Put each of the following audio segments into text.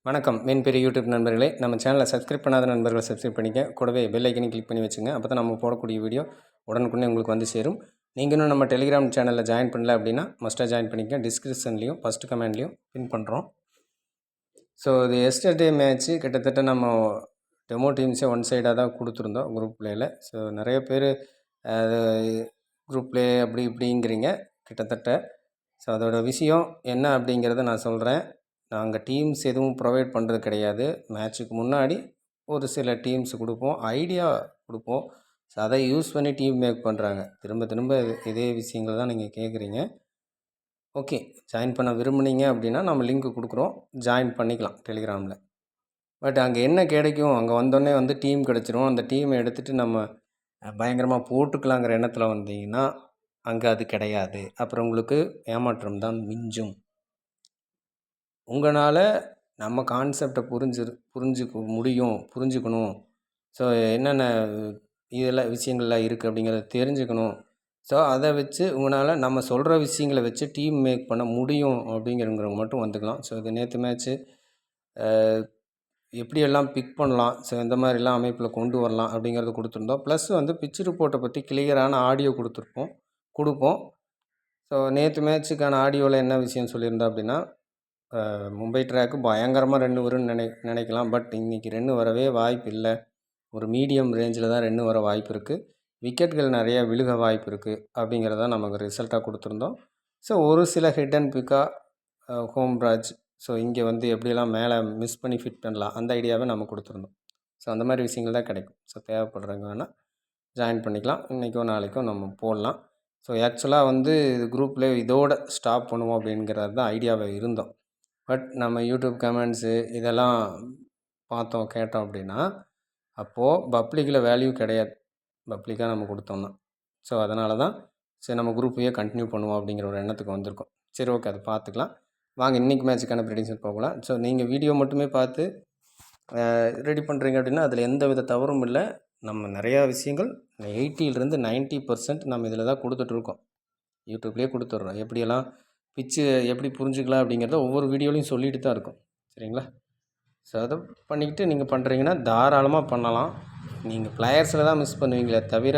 வணக்கம் மீன்பெரிய யூடியூப் நண்பர்களே, நம்ம சேனலை சப்ஸ்கிரைப் பண்ணாத நண்பர்களை சப்ஸ்கிரைப் பண்ணிக்க, கூடவே பெல் ஐக்கனையும் கிளிக் பண்ணி வச்சுங்க. அப்போ தான் நம்ம போடக்கூடிய வீடியோ உடனுக்குடனே உங்களுக்கு வந்து சேரும். நீங்கள் இன்னும் நம்ம டெலிகிராம் சேனலில் ஜாயின் பண்ணல அப்படின்னா மஸ்ட்டாக ஜாயின் பண்ணிக்க. டிஸ்கிரிப்ஷன்லேயும் ஃபஸ்ட்டு கமெண்ட்லேயும் பின் பண்ணுறோம். ஸோ இது எஸ்டர்டே மேட்ச்சு கிட்டத்தட்ட நம்ம டெமோ டீம்ஸே ஒன் சைடாக தான் கொடுத்துருந்தோம் குரூப் பிளேயில். ஸோ நிறைய பேர் குரூப் பிளே அப்படி இப்படிங்கிறீங்க கிட்டத்தட்ட. ஸோ அதோட விஷயம் என்ன அப்படிங்கிறத நான் சொல்கிறேன். நாங்கள் டீம்ஸ் எதுவும் ப்ரொவைட் பண்ணுறது கிடையாது. மேட்ச்சுக்கு முன்னாடி ஒரு சில டீம்ஸ் கொடுப்போம், ஐடியா கொடுப்போம். ஸோ அதை யூஸ் பண்ணி டீம் மேக் பண்ணுறாங்க. திரும்ப திரும்ப இதே விஷயங்கள் தான் நீங்கள் கேட்குறீங்க. ஓகே, ஜாயின் பண்ண விரும்புனீங்க அப்படின்னா நம்ம லிங்க் கொடுக்குறோம், ஜாயின் பண்ணிக்கலாம் டெலிகிராமில். பட் அங்கே என்ன கிடைக்கும், அங்கே வந்தோடனே வந்து டீம் கிடச்சிரும். அந்த டீமை எடுத்துகிட்டு நம்ம பயங்கரமாக போட்டுக்கலாங்கிற எண்ணத்தில் வந்தீங்கன்னா அங்கே அது கிடையாது. அப்புறம் உங்களுக்கு ஏமாற்றம் தான் மிஞ்சும். உங்களால் நம்ம கான்செப்டை புரிஞ்சுக்க முடியும், புரிஞ்சுக்கணும். ஸோ என்னென்ன இதெல்லாம் விஷயங்கள்லாம் இருக்குது அப்படிங்கிறத தெரிஞ்சுக்கணும். ஸோ அதை வச்சு உங்களால் நம்ம சொல்கிற விஷயங்களை வச்சு டீம் மேக் பண்ண முடியும் அப்படிங்கிறவங்க மட்டும் வந்துக்கலாம். ஸோ இது நேற்று மேட்ச்சு எப்படியெல்லாம் பிக் பண்ணலாம், ஸோ இந்த மாதிரிலாம் அமைப்பில் கொண்டு வரலாம் அப்படிங்கிறத கொடுத்துருந்தோம். ப்ளஸ் வந்து பிட்ச் ரிப்போர்ட்டை பற்றி கிளியரான ஆடியோ கொடுப்போம். ஸோ நேற்று மேட்ச்சுக்கான ஆடியோவில் என்ன விஷயம் சொல்லியிருந்தோம் அப்படின்னா, மும்பை ட்ராக்கு பயங்கரமாக ரன் வரும்னு நினைக்கலாம். பட் இன்றைக்கி ரன் வரவே வாய்ப்பு இல்லை. ஒரு மீடியம் ரேஞ்சில் தான் ரன் வர வாய்ப்பு இருக்குது. விக்கெட்டுகள் நிறைய விழுக வாய்ப்பு இருக்குது அப்படிங்கிறத நமக்கு ரிசல்ட்டாக கொடுத்துருந்தோம். ஸோ ஒரு சில ஹிட் அண்ட் பிக்காக ஹோம்ராஜ், ஸோ இங்கே வந்து எப்படியெல்லாம் மேலே மிஸ் பண்ணி ஃபிட் பண்ணலாம் அந்த ஐடியாவை நம்ம கொடுத்துருந்தோம். ஸோ அந்த மாதிரி விஷயங்கள் தான் கிடைக்கும். ஸோ தேவைப்படுறவங்க வேணால் ஜாயின் பண்ணிக்கலாம். இன்றைக்கோ நாளைக்கோ நம்ம போடலாம். ஸோ ஆக்சுவலாக வந்து இது குரூப்பில் இதோட ஸ்டாப் பண்ணுவோம் அப்படிங்கிறது தான் ஐடியாவை இருந்தோம். பட் நம்ம யூடியூப் கமெண்ட்ஸு இதெல்லாம் பார்த்தோம், கேட்டோம் அப்படின்னா அப்போது பப்ளிக்கில் வேல்யூ கிடையாது, பப்ளிக்காக நம்ம கொடுத்தோம்னா. ஸோ அதனால தான் சரி நம்ம குரூப்பையே கண்டினியூ பண்ணுவோம் அப்படிங்கிற ஒரு எண்ணத்துக்கு வந்திருக்கோம். சரி, ஓகே, அதை பார்த்துக்கலாம். வாங்க இன்றைக்கி மேட்ச்சுக்கான ப்ரெடிக்ஷன் போகலாம். ஸோ நீங்கள் வீடியோ மட்டுமே பார்த்து ரெடி பண்ணுறீங்க அப்படின்னா அதில் எந்த வித தவறும் இல்லை. நம்ம நிறையா விஷயங்கள் 80% 90% நம்ம இதில் தான் கொடுத்துட்ருக்கோம். யூடியூப்லேயே கொடுத்துட்றோம். எப்படியெல்லாம் பிச்சு எப்படி புரிஞ்சுக்கலாம் அப்படிங்கிறத ஒவ்வொரு வீடியோலையும் சொல்லிட்டு தான் இருக்கும். சரிங்களா? ஸோ அதை பண்ணிக்கிட்டு நீங்கள் பண்ணுறீங்கன்னா தாராளமாக பண்ணலாம். நீங்கள் பிளேயர்ஸில் தான் மிஸ் பண்ணுவீங்களே தவிர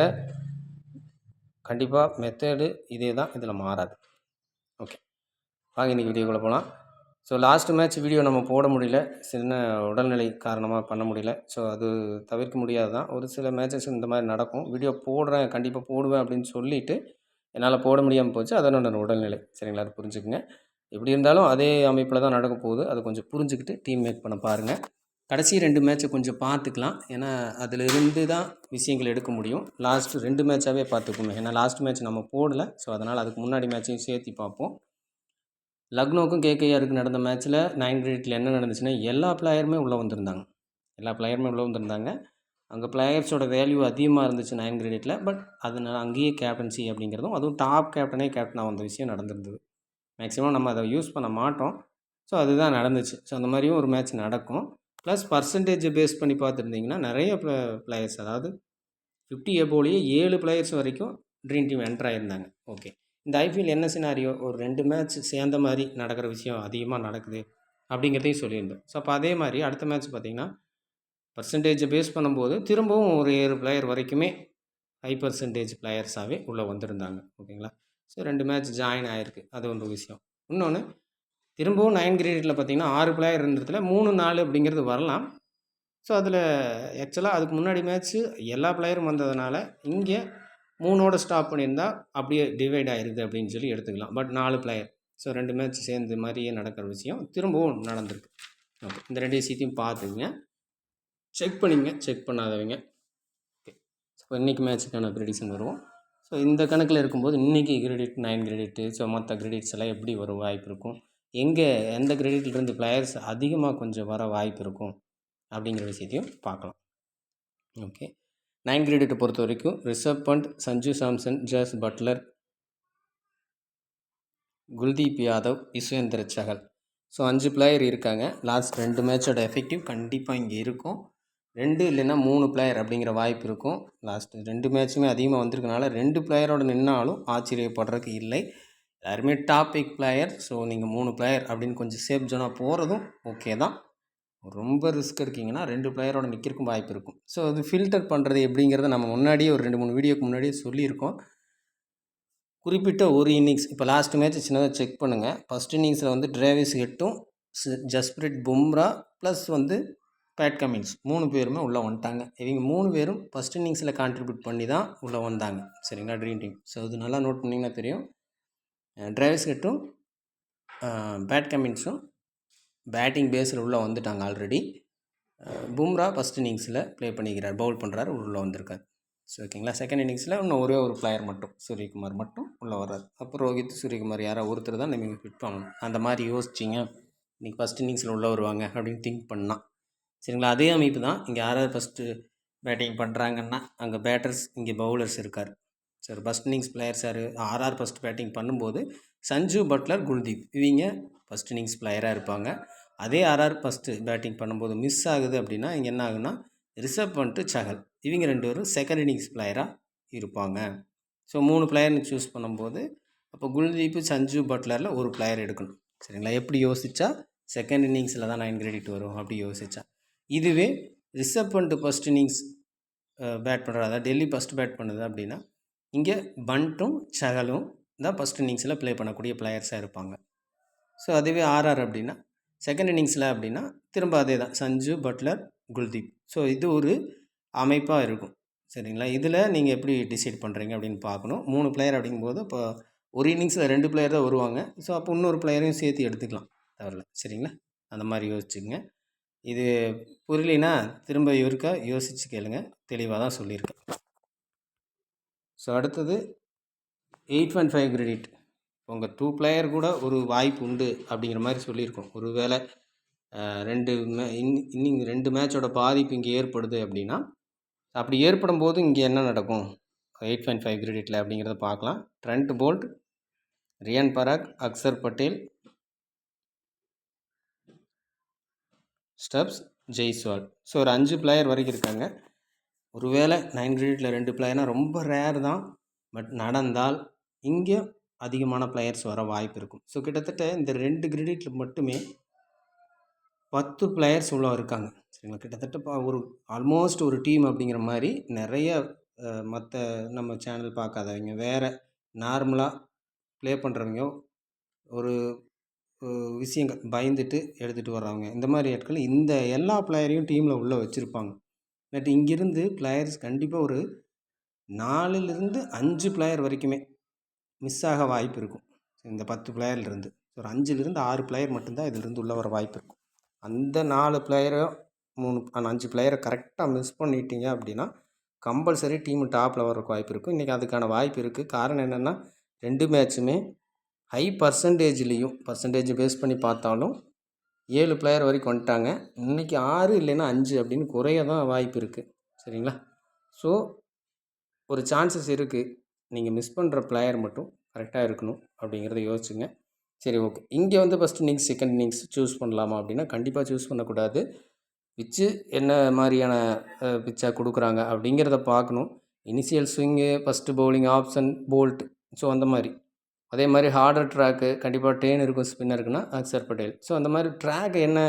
கண்டிப்பாக மெத்தேடு இதே தான், இதில் மாறாது. ஓகே, வாங்க இன்றைக்கி வீடியோக்குள்ளே போகலாம். ஸோ லாஸ்ட் மேட்ச் வீடியோ நம்ம போட முடியல, சின்ன உடல்நிலை காரணமாக பண்ண முடியல. ஸோ அது தவிர்க்க முடியாது தான். ஒரு சில மேட்சஸ் இந்த மாதிரி நடக்கும். வீடியோ போடுறேன், கண்டிப்பாக போடுவேன் அப்படின்னு சொல்லிவிட்டு என்னால் போட முடியாமல் போச்சு. அதனோட உடல்நிலை. சரிங்களா? அது புரிஞ்சுக்குங்க. எப்படி இருந்தாலும் அதே அமைப்பில் தான் நடக்க போகுது. அதை கொஞ்சம் புரிஞ்சுக்கிட்டு டீம் மேக் பண்ண பாருங்கள். கடைசி 2 மேட்ச்சை கொஞ்சம் பார்த்துக்கலாம். ஏன்னா அதில் இருந்து தான் விஷயங்கள் எடுக்க முடியும். லாஸ்ட்டு 2 மேட்சாகவே பார்த்துக்கோங்க. ஏன்னா லாஸ்ட் மேட்ச் நம்ம போடலை. ஸோ அதனால் அதுக்கு முன்னாடி மேட்சையும் சேர்த்து பார்ப்போம். லக்னோவுக்கும் கேகேஆருக்கு நடந்த மேட்ச்சில் 9 கிரெடிட்டில் என்ன நடந்துச்சுன்னா எல்லா பிளேயருமே உள்ளே வந்திருந்தாங்க. அங்கே பிளேயர்ஸோட வேல்யூ அதிகமாக இருந்துச்சு 9 கிரெடிட்டில். பட் அதனால் அங்கேயே கேப்டன்சி அப்படிங்கிறதும், அதுவும் டாப் கேப்டனாக வந்த விஷயம் நடந்திருந்தது. மேக்ஸிமம் நம்ம அதை யூஸ் பண்ண மாட்டோம். ஸோ அதுதான் நடந்துச்சு. ஸோ அந்த மாதிரியும் ஒரு மேட்ச் நடக்கும். ப்ளஸ் பர்சன்டேஜை பேஸ் பண்ணி பார்த்துருந்திங்கன்னா நிறைய பிளேயர்ஸ், அதாவது 50 எபோலேயே 7 பிளேயர்ஸ் வரைக்கும் ட்ரீம் டீம் என்டர் ஆகியிருந்தாங்க. ஓகே, இந்த ஐபிஎல் என்ன சினாரியோ, ஒரு 2 மேட்ச் சேர்ந்த மாதிரி நடக்கிற விஷயம் அதிகமாக நடக்குது அப்படிங்கிறதையும் சொல்லியிருந்தோம். ஸோ அப்போ அதே மாதிரி அடுத்த மேட்ச் பார்த்திங்கன்னா பர்சன்டேஜை பேஸ் பண்ணும்போது திரும்பவும் ஒரு 7 பிளேயர் வரைக்குமே ஹை பர்சன்டேஜ் பிளேயர்ஸாகவே உள்ளே வந்திருந்தாங்க. ஓகேங்களா? ஸோ 2 மேட்ச் ஜாயின் ஆகிருக்கு. அது ஒரு விஷயம். இன்னொன்று, திரும்பவும் 9 கிரெடிட்டில் பார்த்திங்கன்னா 6 பிளேயர் இருந்ததுல 3-4 அப்படிங்கிறது வரலாம். ஸோ அதில் ஆக்சுவலாக அதுக்கு முன்னாடி மேட்ச்சு எல்லா பிளேயரும் வந்ததுனால இங்கே 3ஓட ஸ்டாப் பண்ணியிருந்தா அப்படியே டிவைட் ஆகிருது அப்படின்னு சொல்லி எடுத்துக்கலாம். பட் 4 பிளேயர், ஸோ 2 மேட்ச் சேர்ந்து மாதிரியே நடக்கிற விஷயம் திரும்பவும் நடந்திருக்கு. ஓகே, இந்த 2 விஷயத்தையும் பார்த்துங்க, செக் பண்ணிங்க. செக் பண்ணாதவங்க ஓகே. ஸோ இன்றைக்கி மேட்ச்சுக்கான ப்ரெடிக்ஷன் வருவோம். ஸோ இந்த கணக்கில் இருக்கும்போது இன்றைக்கி கிரெடிட் 9 கிரெடிட்டு, ஸோ மற்ற கிரெடிட்ஸ் எல்லாம் எப்படி வர வாய்ப்பு இருக்கும், எந்த கிரெடிட்லேருந்து பிளேயர்ஸ் அதிகமாக கொஞ்சம் வர வாய்ப்பு இருக்கும் அப்படிங்கிற விஷயத்தையும் பார்க்கலாம். ஓகே, 9 கிரெடிட்டை பொறுத்த வரைக்கும் Rishabh Pant, Sanju Samson, Jos Buttler, Kuldeep Yadav, Yuzvendra Chahal, so 5 player இருக்காங்க. லாஸ்ட் 2 மேட்சோட எஃபெக்டிவ் கண்டிப்பாக இங்கே இருக்கும். 2 இல்லைன்னா 3 பிளேயர் அப்படிங்கிற வாய்ப்பு இருக்கும். லாஸ்ட் 2 மேட்சுமே அதிகமாக வந்திருக்கனால 2 பிளேயரோடு நின்னாலும் ஆச்சரியப்படுறதுக்கு இல்லை. எல்லாருமே டாபிக் பிளேயர். ஸோ நீங்கள் 3 பிளேயர் அப்படின்னு கொஞ்சம் சேஃப் ஜோனாக போகிறதும் ஓகே தான். ரொம்ப ரிஸ்க் எடுக்கிங்கன்னா 2 பிளேயரோட நிற்கிறக்கும் வாய்ப்பு இருக்கும். ஸோ அது ஃபில்டர் பண்ணுறது எப்படிங்கிறத நம்ம முன்னாடியே ஒரு 2-3 வீடியோக்கு முன்னாடியே சொல்லியிருக்கோம். குறிப்பிட்ட ஒரு இன்னிங்ஸ் இப்போ லாஸ்ட் மேட்ச் சின்னதாக செக் பண்ணுங்கள். ஃபஸ்ட் இன்னிங்ஸில் வந்து டிராவிஸ் ஹெட்டும் ஜஸ்பிரிட் பும்ரா ப்ளஸ் வந்து பேட் கமின்ஸ் 3 பேருமே உள்ளே வந்துட்டாங்க. இவங்க 3 பேரும் ஃபஸ்ட் இன்னிங்ஸில் கான்ட்ரிபியூட் பண்ணி தான் உள்ளே வந்தாங்க. சரிங்களா, ட்ரீம் டீம். ஸோ அது நல்லா நோட் பண்ணிங்கன்னா தெரியும். டிராவிஸ் ஹெட்டும் பேட் கமின்ஸும் பேட்டிங் பேஸில் உள்ளே வந்துட்டாங்க ஆல்ரெடி. பும்ரா ஃபஸ்ட் இன்னிங்ஸில் ப்ளே பண்ணிக்கிறார், பவுல் பண்ணுறாரு, உள்ளே வந்திருக்கார். ஸோ ஓகேங்களா. செகண்ட் இன்னிங்ஸில் இன்னும் ஒரே ஒரு பிளேயர் மட்டும் சூரியகுமார் மட்டும் உள்ளே வர்றாரு. அப்போ ரோஹித் சூரியகுமார் யாராவது ஒருத்தர் தான் நீங்கள் ஃபிட் பண்ணணும். அந்த மாதிரி யோசிச்சிங்க இன்றைக்கி ஃபஸ்ட் இன்னிங்ஸில் உள்ளே வருவாங்க அப்படின்னு திங்க் பண்ணால் சரிங்களா. அதே அமைப்பு தான் இங்கே யாராவது ஃபஸ்ட்டு பேட்டிங் பண்ணுறாங்கன்னா அங்கே பேட்டர்ஸ், இங்கே பவுலர்ஸ் இருக்கார். சரி, ஃபஸ்ட் இன்னிங்ஸ் பிளேயர்ஸ் யார்? ஆர்ஆர் ஃபஸ்ட் பேட்டிங் பண்ணும்போது சஞ்சு பட்லர், குல்தீப் இவங்க ஃபஸ்ட் இன்னிங்ஸ் பிளேயராக இருப்பாங்க. அதே ஆர்ஆர் ஃபஸ்ட்டு பேட்டிங் பண்ணும்போது மிஸ் ஆகுது அப்படின்னா இங்கே என்ன ஆகுனா ரிஷப் பண்ட், சஹல் இவங்க 2 பேரும் செகண்ட் இன்னிங்ஸ் பிளேயராக இருப்பாங்க. ஸோ 3 பிளேயர்னு சூஸ் பண்ணும்போது அப்போ குல்தீப், சஞ்சு பட்லரில் ஒரு பிளேயர் எடுக்கணும். சரிங்களா. எப்படி யோசிச்சா செகண்ட் இன்னிங்ஸில் தான் 9 கிரெடிட் வரும் அப்படி யோசிச்சா. இதுவே Rishabh Pant first innings bat பண்ணுறது, அதாவது டெல்லி ஃபஸ்ட் பேட் பண்ணுது அப்படின்னா இங்கே பண்ட்டும் சஹலும் தான் ஃபஸ்ட் இன்னிங்ஸில் ப்ளே பண்ணக்கூடிய பிளேயர்ஸாக இருப்பாங்க. ஸோ அதுவே ஆர்ஆர் அப்படின்னா செகண்ட் இன்னிங்ஸில் அப்படின்னா திரும்ப அதே தான் சஞ்சு பட்லர், குல்தீப். ஸோ இது ஒரு அமைப்பாக இருக்கும். சரிங்களா. இதில் நீங்கள் எப்படி டிசைட் பண்ணுறீங்க அப்படின்னு பார்க்கணும். 3 பிளேயர் அப்படிங்கும்போது இப்போ ஒரு இன்னிங்ஸில் 2 பிளேயர் தான் வருவாங்க. ஸோ அப்போ இன்னொரு பிளேயரையும் சேர்த்து எடுத்துக்கலாம், தவறில்ல. சரிங்களா. அந்த மாதிரி யோசிச்சுங்க. இது புரியலைன்னா திரும்ப இருக்கா யோசித்து கேளுங்க, தெளிவாக தான் சொல்லியிருக்கேன். ஸோ அடுத்தது 8.5 கிரெடிட். உங்கள் 2 பிளேயர் கூட ஒரு வாய்ப்பு உண்டு அப்படிங்கிற மாதிரி சொல்லியிருக்கோம். ஒரு வேளை 2 மேட்சோட பாதிப்பு இங்கே ஏற்படுது அப்படின்னா அப்படி ஏற்படும் போது இங்கே என்ன நடக்கும் 8.5 கிரெடிட்டில் அப்படிங்கிறத பார்க்கலாம். ட்ரெண்ட் போல்ட், ரியான் பராக், அக்சர் பட்டேல், ஸ்டப்ஸ், ஜெய்ஸ்வால். ஸோ ஒரு 5 பிளேயர் வரைக்கும் இருக்காங்க. ஒருவேளை 9 கிரெடிட்டில் 2 பிளேயர்னால் ரொம்ப ரேர் தான். பட் நடந்தால் இங்கே அதிகமான பிளேயர்ஸ் வர வாய்ப்பு இருக்கும். ஸோ கிட்டத்தட்ட இந்த 2 கிரெடிட்டில் மட்டுமே 10 பிளேயர்ஸ் உள்ள இருக்காங்க. சரிங்களா. கிட்டத்தட்ட ஒரு ஆல்மோஸ்ட் ஒரு டீம் அப்படிங்கிற மாதிரி நிறைய மற்ற நம்ம சேனல் பார்க்காதவங்க, வேறு நார்மலாக ப்ளே பண்ணுறவங்க, ஒரு விஷயங்கள் பயந்துட்டு எடுத்துகிட்டு வர்றவங்க, இந்த மாதிரி ஆட்கள் இந்த எல்லா பிளேயரையும் டீமில் உள்ளே வச்சுருப்பாங்க. பட் இங்கேருந்து பிளேயர்ஸ் கண்டிப்பாக ஒரு 4லிருந்து 5 பிளேயர் வரைக்குமே மிஸ் ஆக வாய்ப்பு இருக்கும். இந்த 10 பிளேயர்லேருந்து ஒரு 5லிருந்து 6 பிளேயர் மட்டும்தான் இதிலிருந்து உள்ளே வர வாய்ப்பு இருக்கும். அந்த 4 பிளேயரோ 5 பிளேயரை கரெக்டாக மிஸ் பண்ணிட்டீங்க அப்படின்னா கம்பல்சரி டீமு டாப்பில் வர்றதுக்கு வாய்ப்பு இருக்கும். இன்றைக்கி அதுக்கான வாய்ப்பு இருக்குது. காரணம் என்னென்னா 2 மேட்சுமே ஹை பர்சன்டேஜ் பேஸ் பண்ணி பார்த்தாலும் 7 பிளேயர் வரைக்கும் வந்துட்டாங்க. இன்றைக்கி 6 இல்லைன்னா 5 அப்படின்னு குறைய தான் வாய்ப்பு இருக்குது. சரிங்களா. ஸோ ஒரு சான்சஸ் இருக்குது. நீங்கள் மிஸ் பண்ணுற பிளேயர் மட்டும் கரெக்டாக இருக்கணும் அப்படிங்கிறத யோசிச்சுங்க. சரி, ஓகே. இங்கே வந்து first innings, second innings choose பண்ணலாமா அப்படின்னா கண்டிப்பாக சூஸ் பண்ணக்கூடாது. பிச்சு என்ன மாதிரியான பிச்சாக கொடுக்குறாங்க அப்படிங்கிறத பார்க்கணும். Initial swing, first bowling option, Boult, so அந்த மாதிரி. அதே மாதிரி ஹார்டர் ட்ராக்கு கண்டிப்பாக டேன் இருக்கும், ஸ்பின்னர் இருக்குன்னா அக்சர் பட்டேல். ஸோ அந்த மாதிரி ட்ராக் என்ன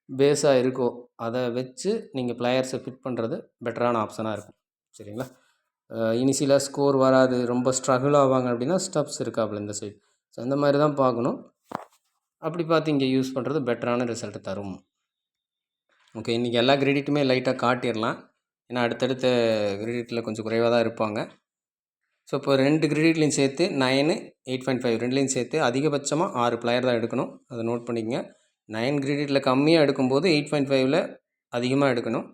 பேஸாக இருக்கோ அதை வச்சு நீங்கள் பிளேயர்ஸை ஃபிட் பண்ணுறது பெட்டரான ஆப்ஷனாக இருக்கும். சரிங்களா. இனிஷியலாக ஸ்கோர் வராது, ரொம்ப ஸ்ட்ரகிள் ஆவாங்க அப்படின்னா ஸ்டப்ஸ் இருக்காப்புல இந்த சைடு. ஸோ அந்த மாதிரி தான் பார்க்கணும். அப்படி பார்த்து இங்கே யூஸ் பண்ணுறது பெட்டரான ரிசல்ட்டு தரும். ஓகே, இன்றைக்கி எல்லா கிரெடிட்டுமே லைட்டாக காட்டிடலாம். ஏன்னா அடுத்தடுத்த கிரெடிட்டில் கொஞ்சம் குறைவாக தான் இருப்பாங்க. ஸோ இப்போ 2 கிரெடிட்லையும் சேர்த்து 9, 8.5 ரெண்டுலேயும் சேர்த்து அதிகபட்சமாக 6 பிளேயர் தான் எடுக்கணும். அதை நோட் பண்ணிக்கங்க. 9 கிரெடிட்டில் கம்மியாக எடுக்கும்போது 8.5ல் அதிகமாக எடுக்கணும்.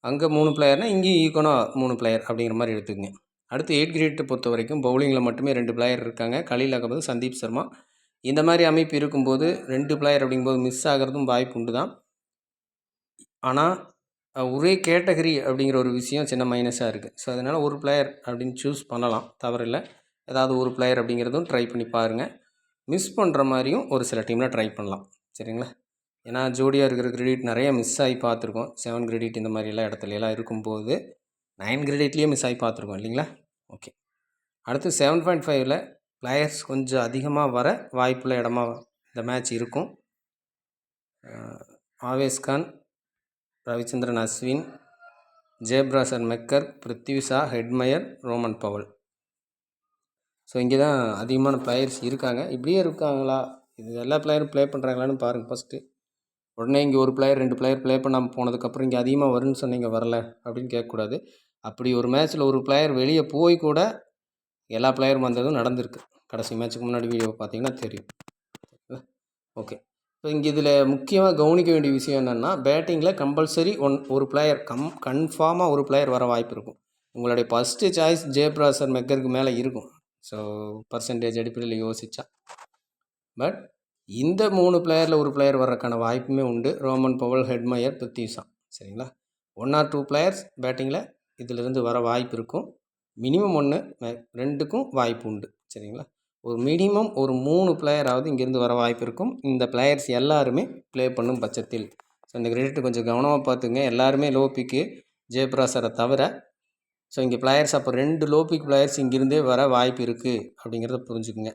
அங்கே 3 பிளேயர்னால் இங்கேயும் ஈக்குவலாக 3 பிளேயர் அப்படிங்கிற மாதிரி எடுத்துக்கங்க. அடுத்து 8 கிரெடிட்டை பொறுத்த வரைக்கும் பவுலிங்கில் மட்டுமே 2 பிளேயர் இருக்காங்க. கலீல் அகமது, சந்தீப் சர்மா. இந்த மாதிரி அமைப்பு இருக்கும்போது 2 பிளேயர் அப்படிங்கும்போது மிஸ் ஆகிறதும் வாய்ப்பு உண்டு தான். ஆனால் ஒரே கேட்டகரி அப்படிங்கிற ஒரு விஷயம் சின்ன மைனஸாக இருக்குது. ஸோ அதனால் ஒரு பிளேயர் அப்படின்னு சூஸ் பண்ணலாம், தவறில்லை. ஏதாவது ஒரு பிளேயர் அப்படிங்கிறதும் ட்ரை பண்ணி பாருங்கள். மிஸ் பண்ணுற மாதிரியும் ஒரு சில டீமில் ட்ரை பண்ணலாம். சரிங்களா. ஏன்னா ஜோடியாக இருக்கிற கிரெடிட் நிறைய மிஸ் ஆகி பார்த்துருக்கோம். 7 கிரெடிட் இந்த மாதிரிலாம் இடத்துலலாம் இருக்கும்போது 9 கிரெடிட்லேயே மிஸ் ஆகி பார்த்துருக்கோம் இல்லைங்களா. ஓகே, அடுத்து 7.5ல் பிளேயர்ஸ் கொஞ்சம் அதிகமாக வர வாய்ப்புள்ள இடமா இந்த மேட்ச் இருக்கும். Avesh Khan, Ravichandran Ashwin, Jake Fraser McGurk, Prithvi Shaw, Hetmyer, Rovman Powell. So இங்கே தான் அதிகமான பிளேயர்ஸ் இருக்காங்க. இப்படியே இருக்காங்களா, இது எல்லா பிளேயரும் ப்ளே பண்ணுறாங்களான்னு பாருங்கள் ஃபஸ்ட்டு. உடனே இங்கே ஒரு பிளேயர் 2 பிளேயர் ப்ளே பண்ணாமல் போனதுக்கப்புறம் இங்கே அதிகமாக வரும்னு சொன்னீங்க வரல அப்படின்னு கேட்கக்கூடாது. அப்படி ஒரு மேட்ச்சில் ஒரு பிளேயர் வெளியே போய் கூட எல்லா பிளேயரும் வந்ததும் நடந்திருக்கு. கடைசி மேட்ச்சுக்கு முன்னாடி வீடியோ பார்த்தீங்கன்னா தெரியும். ஓகே, இப்போ இங்கே இதில் முக்கியமாக கவனிக்க வேண்டிய விஷயம் என்னென்னா, பேட்டிங்கில் கம்பல்சரி ஒரு பிளேயர் கன்ஃபார்மாக ஒரு பிளேயர் வர வாய்ப்பு இருக்கும். உங்களுடைய ஃபஸ்ட்டு சாய்ஸ் ஜேப்ராசர் மெக்கருக்கு மேலே இருக்கும். ஸோ பர்சன்டேஜ் அடிப்படையில் யோசித்தா. பட் இந்த 3 பிளேயரில் ஒரு பிளேயர் வர்றதுக்கான வாய்ப்புமே உண்டு. Rovman Powell, Hetmyer, Prithvi Shaw. சரிங்களா, 1 or 2 பிளேயர்ஸ் பேட்டிங்கில் இதிலிருந்து வர வாய்ப்பு இருக்கும். மினிமம் 1, 2க்கும் வாய்ப்பு உண்டு. சரிங்களா, ஒரு மினிமம் ஒரு 3 பிளேயராவது இங்கேருந்து வர வாய்ப்பு இருக்கும். இந்த பிளேயர்ஸ் எல்லாருமே ப்ளே பண்ணும் பட்சத்தில். ஸோ இந்த கிரெடிட் கொஞ்சம் கவனமாக பார்த்துங்க. எல்லாருமே லோ பிக்கு ஜேப்ராசரை தவிர. ஸோ இங்கே பிளேயர்ஸ் அப்போ 2 லோ பிக் பிளேயர்ஸ் இங்கிருந்தே வர வாய்ப்பு இருக்குது அப்படிங்கிறத புரிஞ்சுக்குங்க.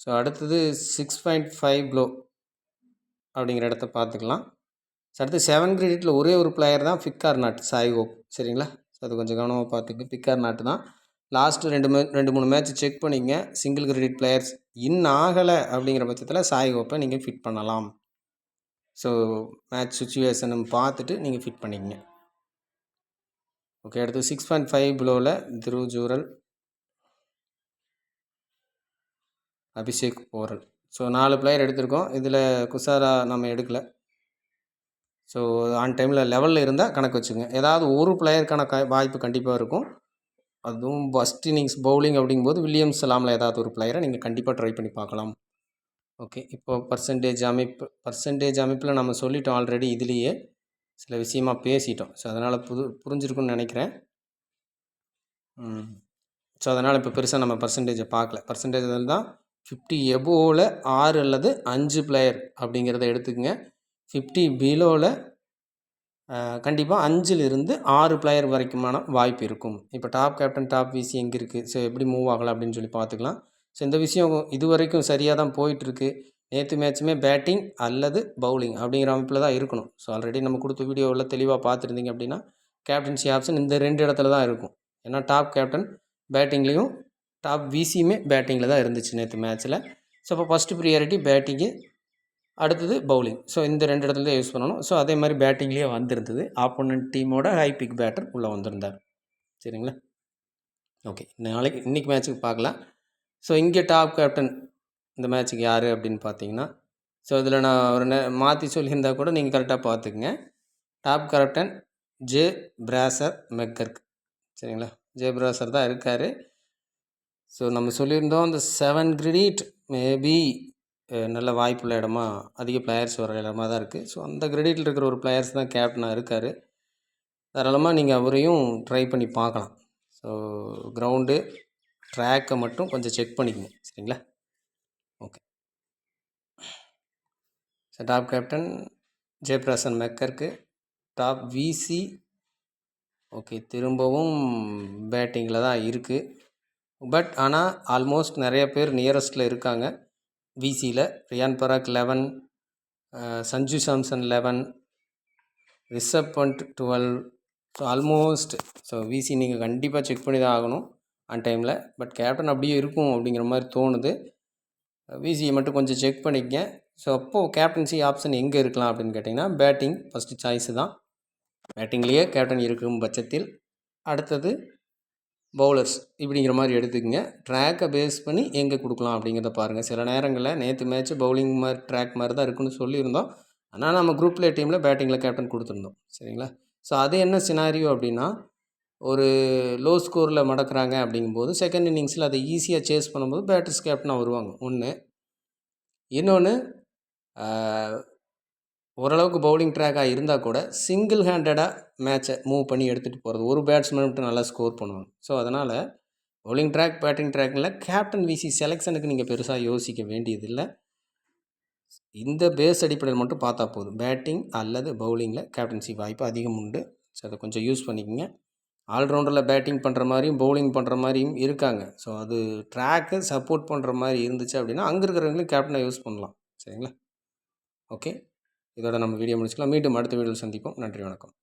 ஸோ அடுத்தது 6.5 ப்ளோ அப்படிங்கிற இடத்த பார்த்துக்கலாம். ஸோ அடுத்து 7 கிரெடிட்டில் ஒரே ஒரு பிளேயர் தான் pick or not, Shai Hope. சரிங்களா, ஸோ அது கொஞ்சம் கவனமாக பார்த்துக்கு. பிக் ஆர் நாட் தான். லாஸ்ட்டு 2-3 மேட்ச் செக் பண்ணிங்க. சிங்கிள் கிரெடிட் பிளேயர்ஸ் ஆகலை அப்படிங்கிற பட்சத்தில் சாய் ஹோப்பை நீங்கள் ஃபிட் பண்ணலாம். ஸோ மேட்ச் சுச்சுவேஷனை பார்த்துட்டு நீங்கள் ஃபிட் பண்ணிக்கங்க. ஓகே, அடுத்து 6.5 ப்ளோவில் த்ருவ் ஜூரல், அபிஷேக் போரல். ஸோ 4 பிளேயர் எடுத்திருக்கோம். இதில் குசாரா நம்ம எடுக்கலை. ஸோ ஆன் டைமில் லெவலில் இருந்தால் கணக்கு வச்சுங்க. ஏதாவது ஒரு பிளேயருக்கான வாய்ப்பு கண்டிப்பாக இருக்கும். அதுவும் ஃபஸ்ட் இன்னிங்ஸ் பவுலிங் அப்படிங்கும்போது வில்லியம்ஸ் சலாமில் ஏதாவது ஒரு பிளேயரை நீங்கள் கண்டிப்பாக ட்ரை பண்ணி பார்க்கலாம். ஓகே, இப்போ பர்சன்டேஜ் அமைப்பில் நம்ம சொல்லிட்டோம் ஆல்ரெடி. இதுலேயே சில விஷயமாக பேசிட்டோம். ஸோ அதனால் புரிஞ்சிருக்குன்னு நினைக்கிறேன். ஸோ அதனால் இப்போ பெருசாக நம்ம பர்சன்டேஜை பார்க்கல. பர்சன்டேஜ் தான் 50 எபோவில் 6 அல்லது 5 பிளேயர் அப்படிங்கிறத எடுத்துக்கங்க. 50 பிலோவில் கண்டிப்பாக 5லிருந்து 6 பிளேயர் வரைக்குமான வாய்ப்பு இருக்கும். இப்போ டாப் கேப்டன், டாப் விசி எங்கே இருக்குது, ஸோ எப்படி மூவ் ஆகலாம் அப்படின்னு சொல்லி பார்த்துக்கலாம். ஸோ இந்த விஷயம் இது வரைக்கும் சரியாக தான் போயிட்டுருக்கு. நேற்று மேட்ச்சுமே பேட்டிங் அல்லது பவுலிங் அப்படிங்கிற அமைப்பில் தான் இருக்கணும். ஸோ ஆல்ரெடி நம்ம கொடுத்த வீடியோவில் தெளிவாக பார்த்துருந்தீங்க அப்படின்னா கேப்டன்சி ஆப்ஷன் இந்த 2 இடத்துல தான் இருக்கும். ஏன்னா டாப் கேப்டன் பேட்டிங்லேயும் டாப் விசியுமே பேட்டிங்கில் தான் இருந்துச்சு நேற்று மேட்ச்சில். ஸோ இப்போ ஃபஸ்ட்டு ப்ரியாரிட்டி பேட்டிங்கு, அடுத்தது பவுலிங். ஸோ இந்த 2 இடத்துல தான் யூஸ் பண்ணணும். ஸோ அதே மாதிரி பேட்டிங்லேயே வந்திருந்தது. ஆப்போனன்ட் டீமோட ஹை பிக் பேட்டர் உள்ளே வந்திருந்தார். சரிங்களா, ஓகே, இன்றைக்கி மேட்ச்சுக்கு பார்க்கலாம். ஸோ இங்கே டாப் கேப்டன் இந்த மேட்ச்சுக்கு யார் அப்படின்னு பார்த்தீங்கன்னா, ஸோ இதில் நான் ஒரு மாற்றி சொல்லியிருந்தா கூட நீங்கள் கரெக்டாக பார்த்துக்குங்க. Top captain Jake Fraser McGurk. சரிங்களா, ஜேப்ராசர் தான் இருக்கார். ஸோ நம்ம சொல்லியிருந்தோம் அந்த 7 கிரெடிட் மேபி நல்ல வாய்ப்புள்ள இடமா, அதிக பிளேயர்ஸ் வர இடமா தான் இருக்குது. ஸோ அந்த கிரெடிட்டில் இருக்கிற ஒரு பிளேயர்ஸ் தான் கேப்டனாக இருக்கார். தாராளமாக நீங்கள் அவரையும் ட்ரை பண்ணி பார்க்கலாம். ஸோ கிரவுண்டு ட்ராக்கை மட்டும் கொஞ்சம் செக் பண்ணிக்கங்க. சரிங்களா, okay. So top captain Jake Fraser மெக்கருக்கு. டாப் விசி ஓகே, திரும்பவும் பேட்டிங்கில் தான் இருக்குது. பட் ஆனால் ஆல்மோஸ்ட் நிறைய பேர் நியரஸ்ட்டில் இருக்காங்க. விசியில் Riyan Parag 11, Sanju Samson 11, Rishabh Pant 12. So almost so VC நீங்கள் கண்டிப்பாக செக் பண்ணி தான் ஆகணும் ஆன் டைமில். பட் கேப்டன் அப்படியே இருக்கும் அப்படிங்கிற மாதிரி தோணுது. விசியை மட்டும் கொஞ்சம் செக் பண்ணிக்கங்க. ஸோ அப்போது கேப்டன்சி ஆப்ஷன் எங்கே இருக்கலாம் அப்படின்னு கேட்டிங்கன்னா, பேட்டிங் ஃபஸ்ட்டு சாய்ஸு தான். பேட்டிங்லேயே கேப்டன் இருக்கும் பட்சத்தில் அடுத்தது பவுலர்ஸ் இப்படிங்கிற மாதிரி எடுத்துக்கங்க. ட்ராக்கை பேஸ் பண்ணி எங்கே கொடுக்கலாம் அப்படிங்கிறத பாருங்கள். சில நேரங்களில் நேற்று மேட்ச்சு பவுலிங் மாதிரி ட்ராக் மாதிரி தான் இருக்குன்னு சொல்லியிருந்தோம். ஆனால் நம்ம குரூப் பிளே டீமில் பேட்டிங்கில் கேப்டன் கொடுத்துருந்தோம். சரிங்களா, ஸோ அது என்ன சினாரியோ அப்படின்னா, ஒரு லோ ஸ்கோரில் மடக்கிறாங்க அப்படிங்கும்போது செகண்ட் இன்னிங்ஸில் அதை ஈஸியாக சேஸ் பண்ணும்போது பேட்டர்ஸ் கேப்டனாக வருவாங்க. ஒன்று. இன்னொன்று, ஓரளவுக்கு பவுலிங் ட்ராக்காக இருந்தால் கூட சிங்கிள் ஹேண்டடாக மேட்சை மூவ் பண்ணி எடுத்துகிட்டு போகிறது. ஒரு பேட்ஸ்மேன் மட்டும் நல்லா ஸ்கோர் பண்ணுவாங்க. ஸோ அதனால் பவுலிங் ட்ராக், பேட்டிங் ட்ராக்கில் கேப்டன் விசி செலெக்ஷனுக்கு நீங்கள் பெருசாக யோசிக்க வேண்டியதில்லை. இந்த பேஸ் அடிப்படையில் மட்டும் பார்த்தா போதும். பேட்டிங் அல்லது பவுலிங்கில் கேப்டன்சி வாய்ப்பு அதிகம் உண்டு. ஸோ அதை கொஞ்சம் யூஸ் பண்ணிக்கோங்க. ஆல்ரவுண்டரில் பேட்டிங் பண்ணுற மாதிரியும் பவுலிங் பண்ணுற மாதிரியும் இருக்காங்க. ஸோ அது ட்ராக்கு சப்போர்ட் பண்ணுற மாதிரி இருந்துச்சு அப்படின்னா அங்கே இருக்கிறவங்களையும் கேப்டனை யூஸ் பண்ணலாம். சரிங்களா, ஓகே. இதோட நம்ம வீடியோ முடிச்சுக்கலாம். மீண்டும் அடுத்த வீடியோவில் சந்திப்போம். நன்றி, வணக்கம்.